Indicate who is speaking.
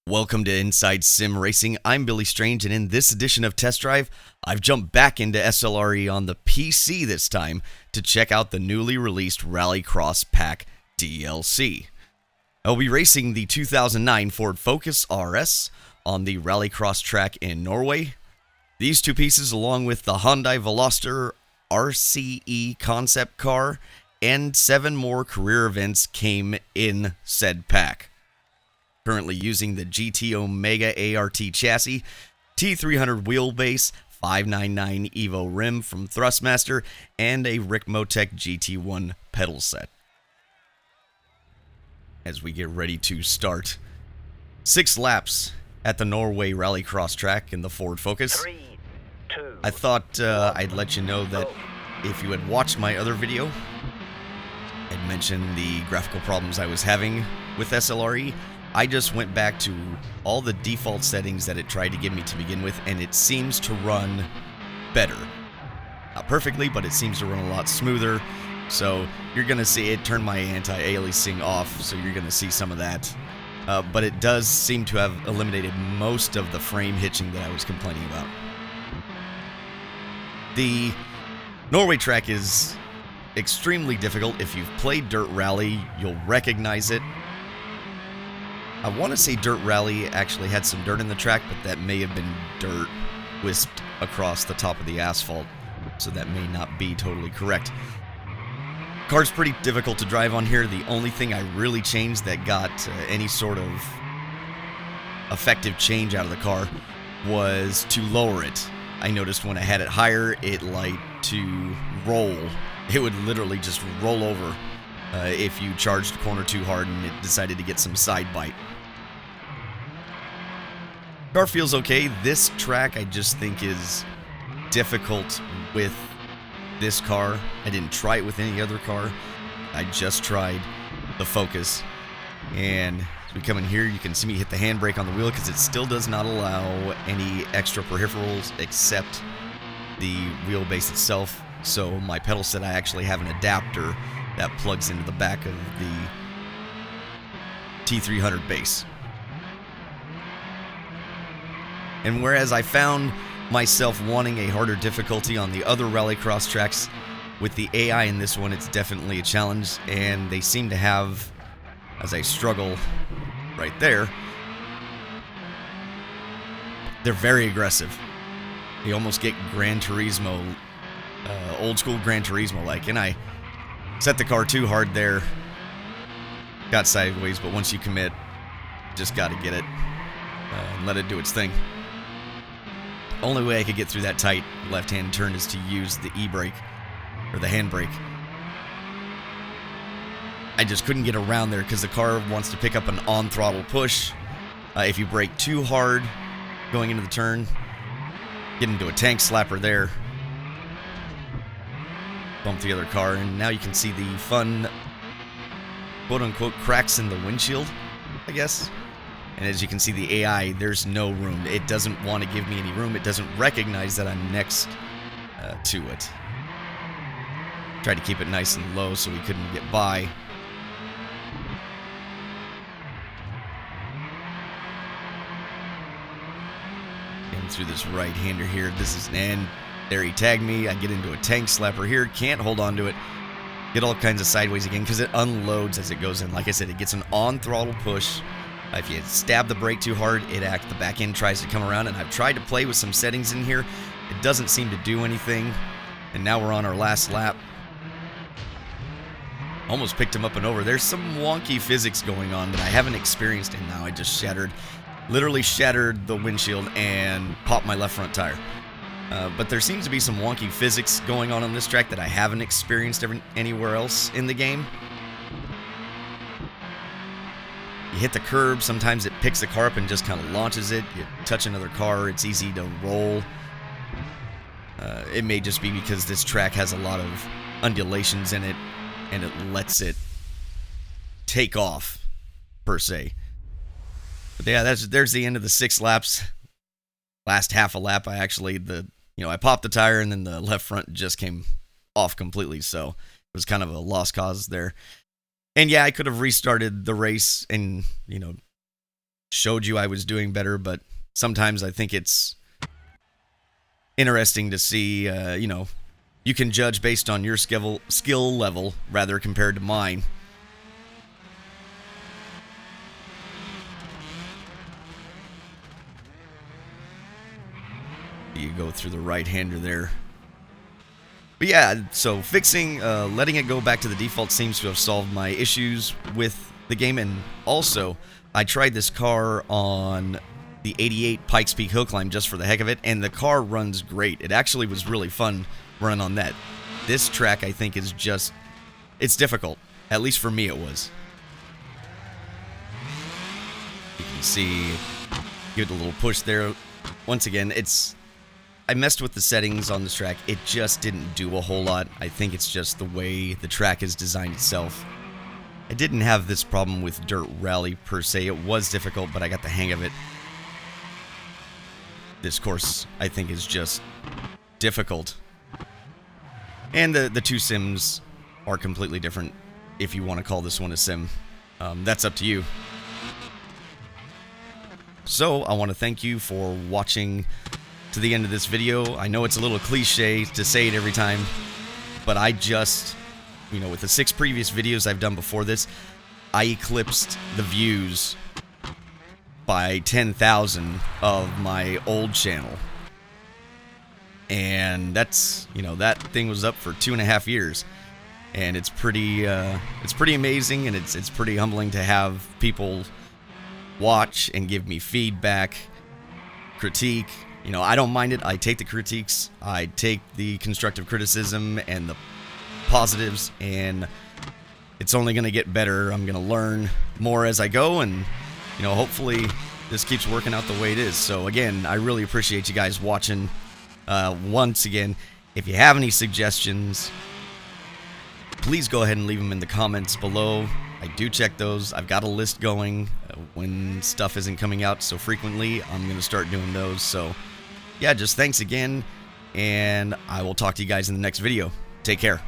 Speaker 1: Welcome to Inside Sim Racing. I'm Billy Strange, and in this edition of Test Drive, I've jumped back into SLRE on the PC this time to check out the newly released Rallycross Pack DLC. I'll be racing the 2009 Ford Focus RS on the Rallycross track in Norway. These two pieces, along with the Hyundai Veloster RCE concept car and 7 more career events, came in said pack. Currently using the GT Omega ART chassis, T300 wheelbase, 599 Evo rim from Thrustmaster, and a Ricmotech GT1 pedal set. As we get ready to start 6 laps at the Norway Rallycross track in the Ford Focus.
Speaker 2: 3, 2,
Speaker 1: I thought I'd let you know that if you had watched my other video, I'd mentioned the graphical problems I was having with SLRE. I just went back to all the default settings that it tried to give me to begin with, and it seems to run better. Not perfectly, but it seems to run a lot smoother. So you're going to see it turn my anti-aliasing off, so you're going to see some of that. But it does seem to have eliminated most of the frame hitching that I was complaining about. The Norway track is extremely difficult. If you've played Dirt Rally, you'll recognize it. I want to say Dirt Rally actually had some dirt in the track, but that may have been dirt wisped across the top of the asphalt, so that may not be totally correct. Car's pretty difficult to drive on here. The only thing I really changed that got any sort of effective change out of the car was to lower it. I noticed when I had it higher, it liked to roll. It would literally just roll over if you charged the corner too hard and it decided to get some side bite. Car feels okay. This track I just think is difficult with this car. I didn't try it with any other car. I just tried the Focus. And as we come in here, you can see me hit the handbrake on the wheel because it still does not allow any extra peripherals except the wheelbase itself. So my pedal set, I actually have an adapter that plugs into the back of the T300 base. And whereas I found myself wanting a harder difficulty on the other Rallycross tracks, with the AI in this one, it's definitely a challenge, and they seem to have, as I struggle right there, they're very aggressive. They almost get Gran Turismo, old school Gran Turismo-like, and I set the car too hard there, got sideways, but once you commit, just got to get it and let it do its thing. Only way I could get through that tight left-hand turn is to use the e-brake, or the handbrake. I just couldn't get around there because the car wants to pick up an on-throttle push. If you brake too hard going into the turn, get into a tank slapper there, bump the other car, and now you can see the fun quote-unquote cracks in the windshield, I guess. And as you can see, the AI, there's no room. It doesn't want to give me any room. It doesn't recognize that I'm next to it. Tried to keep it nice and low so we couldn't get by. And through this right-hander here, and there he tagged me. I get into a tank slapper here. Can't hold on to it. Get all kinds of sideways again because it unloads as it goes in. Like I said, it gets an on-throttle push. If you stab the brake too hard, the back end tries to come around, and I've tried to play with some settings in here. It doesn't seem to do anything, and now we're on our last lap. Almost picked him up and over. There's some wonky physics going on that I haven't experienced in now. I just literally shattered the windshield and popped my left front tire. But there seems to be some wonky physics going on this track that I haven't experienced anywhere else in the game. You hit the curb, sometimes it picks the car up and just kind of launches it. You touch another car, it's easy to roll. It may just be because this track has a lot of undulations in it, and it lets it take off, per se. But yeah, there's the end of the 6 laps. Last half a lap, I popped the tire, and then the left front just came off completely, so it was kind of a lost cause there. And yeah, I could have restarted the race and, showed you I was doing better, but sometimes I think it's interesting to see, you know, you can judge based on your skill level rather compared to mine. You go through the right-hander there. But yeah, so fixing, letting it go back to the default seems to have solved my issues with the game. And also, I tried this car on the 88 Pikes Peak Hill Climb just for the heck of it, and the car runs great. It actually was really fun running on that. This track, I think, is just, it's difficult. At least for me it was. You can see, give it a little push there. Once again, I messed with the settings on this track. It just didn't do a whole lot. I think it's just the way the track is designed itself. I didn't have this problem with Dirt Rally per se. It was difficult, but I got the hang of it. This course, I think, is just difficult. And the two sims are completely different, if you want to call this one a sim. That's up to you. So, I want to thank you for watching to the end of this video. I know it's a little cliche to say it every time, but I just, you know, with the 6 previous videos I've done before this, I eclipsed the views by 10,000 of my old channel. And that's, you know, that thing was up for 2.5 years. And it's pretty amazing, and it's pretty humbling to have people watch and give me feedback, critique. You know, I don't mind it. I take the critiques, I take the constructive criticism and the positives, and it's only going to get better. I'm going to learn more as I go, and, you know, hopefully this keeps working out the way it is. So, again, I really appreciate you guys watching. Once again, if you have any suggestions, please go ahead and leave them in the comments below. I do check those. I've got a list going when stuff isn't coming out so frequently. I'm going to start doing those. So, yeah, just thanks again, and I will talk to you guys in the next video. Take care.